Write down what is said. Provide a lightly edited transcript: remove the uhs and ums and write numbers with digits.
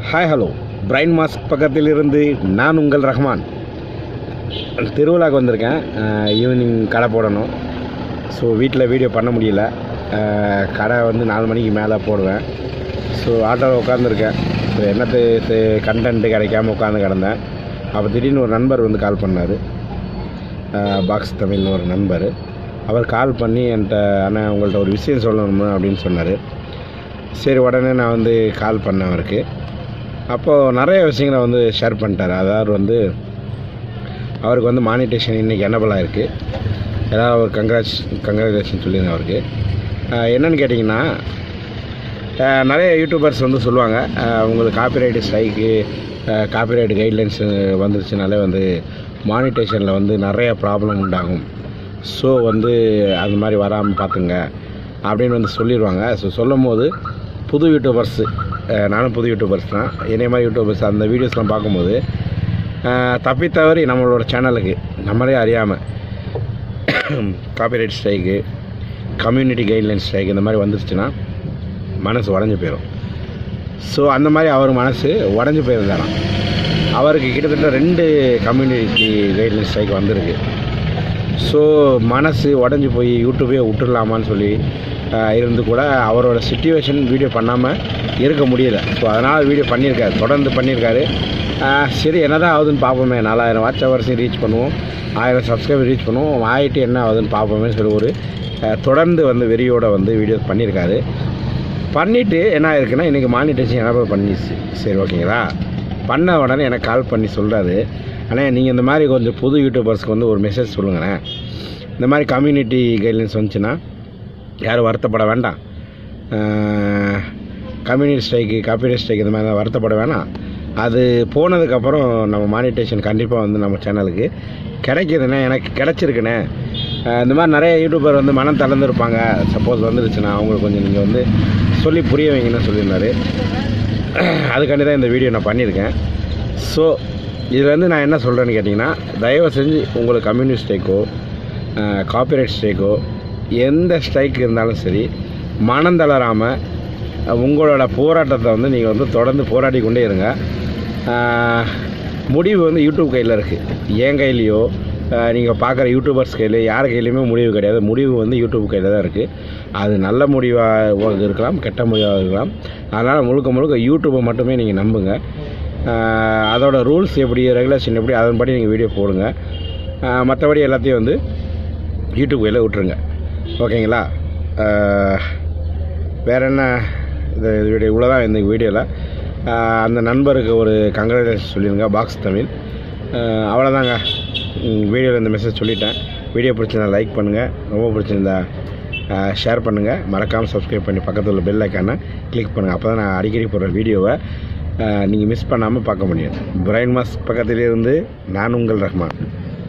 Hi hello brain mask பக்கத்திலிருந்து நான் உங்கள் ரஹ்மான். திருவிழாவுக்கு வந்திருக்கேன். ஈவினிங் கடை போடணும். ஸோ வீட்டில் வீடியோ பண்ண முடியல. கடை வந்து 4 மணிக்கு மேலே போடுவேன். ஸோ ஆட்டோவில் உட்காந்துருக்கேன். ஸோ என்னத்து கண்டென்ட்டு கிடைக்காமல் உட்காந்து கிடந்தேன். அப்போ திடீர்னு ஒரு நண்பர் வந்து கால் பண்ணார். பாக்ஸ் தமிழ்னு ஒரு நண்பர். அவர் கால் பண்ணி என்கிட்ட அண்ணா உங்கள்கிட்ட ஒரு விஷயம் சொல்லணும் அப்படின்னு சொன்னார். சரி, உடனே நான் வந்து கால் பண்ணேன் அவருக்கு. அப்போது நிறைய விஷயங்களை வந்து ஷேர் பண்ணிட்டார். அதாவது வந்து அவருக்கு வந்து மானிட்டேஷன் இன்றைக்கி எனபிளாக இருக்குது. ஏதாவது ஒரு கங்க்ராச்சுலேஷன் சொல்லியிருந்தேன் அவருக்கு. என்னென்னு கேட்டிங்கன்னா, நிறைய யூடியூபர்ஸ் வந்து சொல்லுவாங்க உங்களுக்கு காப்பிரைட் ஸ்ட்ரைக்கு காப்பிரைட் கைட்லைன்ஸ் வந்துருச்சுனாலே வந்து மானிட்டேஷனில் வந்து நிறைய ப்ராப்ளம் உண்டாகும். ஸோ வந்து அது மாதிரி வராமல் பார்த்துங்க அப்படின்னு வந்து சொல்லிடுவாங்க. ஸோ சொல்லும் போது புது யூடியூபர்ஸு, நானும் புது யூடியூபர்ஸ் தான், என்னை மாதிரி யூடியூபர்ஸ் அந்த வீடியோஸ்லாம் பார்க்கும்போது தப்பித்தவறி நம்மளோட சேனலுக்கு நம்மளே அறியாமல் copyright strike community guideline strike இந்த மாதிரி வந்துருச்சுன்னா மனசு உடஞ்சி போயிடும். ஸோ அந்த மாதிரி அவர் மனசு உடஞ்சி போயிருந்தாராம். அவருக்கு கிட்டத்தட்ட 2 கம்யூனிட்டி கைட்லைன் ஸ்ட்ரைக் வந்திருக்கு. ஸோ மனசு உடஞ்சி போய் யூடியூபே விட்டுடலாமான்னு சொல்லி இருந்து கூட அவரோட சிச்சுவேஷன் வீடியோ பண்ணாமல் இருக்க முடியல. ஸோ அதனால் வீடியோ பண்ணியிருக்காரு, தொடர்ந்து பண்ணியிருக்காரு. சரி, என்ன தான் ஆகுதுன்னு பார்ப்போமே, 4000 வாட்ச் ஹவர்ஸையும் ரீச் பண்ணுவோம், 1000 சப்ஸ்கிரைபர் ரீச் பண்ணுவோம், ஆகிட்டு என்ன ஆகுதுன்னு பார்ப்போமே சொல்லி ஒரு தொடர்ந்து வந்து வெறியோடு வந்து வீடியோஸ் பண்ணியிருக்காரு. பண்ணிவிட்டு என்ன ஆயிருக்குன்னா இன்றைக்கி மானிட்டேஷன் எனபிள் பண்ணிச்சு. சரி, ஓகேங்களா. பண்ண உடனே எனக்கு கால் பண்ணி சொல்கிறாரு, ஆனால் நீங்கள் இந்த மாதிரி கொஞ்சம் புது யூடியூபர்ஸ்க்கு வந்து ஒரு மெசேஜ் சொல்லுங்களேன். இந்த மாதிரி கம்யூனிட்டி கைட்லைன்ஸ் வந்துச்சுன்னா யாரும் வருத்தப்பட வேண்டாம். கம்யூனிட்டி ஸ்ட்ரைக்கு காப்பிரைட் ஸ்ட்ரைக் இந்த மாதிரி வருத்தப்பட வேணாம். அது போனதுக்கப்புறம் நம்ம மானிட்டேஷன் கண்டிப்பாக வந்து நம்ம சேனலுக்கு கிடைக்கிதுண்ணே, எனக்கு கிடச்சிருக்குண்ணே. இந்த மாதிரி நிறைய யூடியூபர் வந்து மனம் தளர்ந்துருப்பாங்க. சப்போஸ் வந்துருச்சுன்னா அவங்களுக்கு கொஞ்சம் நீங்கள் வந்து சொல்லி புரிய வைங்கன்னு சொல்லியிருந்தாரு. அதுக்காண்டி தான் இந்த வீடியோ நான் பண்ணியிருக்கேன். ஸோ இதில் வந்து நான் என்ன சொல்கிறேன்னு கேட்டிங்கன்னா, தயவு செஞ்சு உங்களுக்கு கம்யூனிட்டி ஸ்ட்ரைக்கோ காப்பிரைட் ஸ்ட்ரைக்கோ எந்த ஸ்ட்ரைக் இருந்தாலும் சரி மனம் தளராமல் உங்களோட போராட்டத்தை வந்து நீங்கள் வந்து தொடர்ந்து போராடி கொண்டே இருங்க. முடிவு வந்து யூடியூப் கையில் இருக்குது. என் கையிலையோ நீங்கள் பார்க்குற யூடியூபர்ஸ் கையில் யார் கையிலையுமே முடிவு கிடையாது. முடிவு வந்து யூடியூப் கையில் தான் இருக்குது. அது நல்ல முடிவாக இருக்கலாம், கெட்ட முடிவாக இருக்கலாம். அதனால் முழுக்க யூடியூப்பை மட்டுமே நீங்கள் நம்புங்க. அதோட ரூல்ஸ் எப்படி, ரெகுலேஷன் எப்படி, அதன்படி நீங்கள் வீடியோ போடுங்க. மற்றபடி எல்லாத்தையும் வந்து யூடியூப் கையில் விட்டுருங்க. ஓகேங்களா. வேறு என்ன, இந்த வீடியோ இவ்வளோதான். இந்த வீடியோவில் அந்த நண்பருக்கு ஒரு கங்க்ராச்சுலேஷன் சொல்லிடுங்க, பாக்ஸ் தமிழ். அவ்வளோதாங்க. வீடியோவில் இந்த மெசேஜ் சொல்லிட்டேன். வீடியோ பிடிச்சிருந்தா லைக் பண்ணுங்கள், ரொம்ப பிடிச்சிருந்தா ஷேர் பண்ணுங்கள், மறக்காமல் சப்ஸ்கிரைப் பண்ணி பக்கத்தில் உள்ள பெல் ஐக்கானை கிளிக் பண்ணுங்கள். அப்போ தான் நான் அடிக்கடி போடுற வீடியோவை நீங்கள் மிஸ் பண்ணாமல் பார்க்க முடியும். பிரைன் மாஸ்க் பக்கத்திலிருந்து நான் உங்கள் ரஹ்மான்.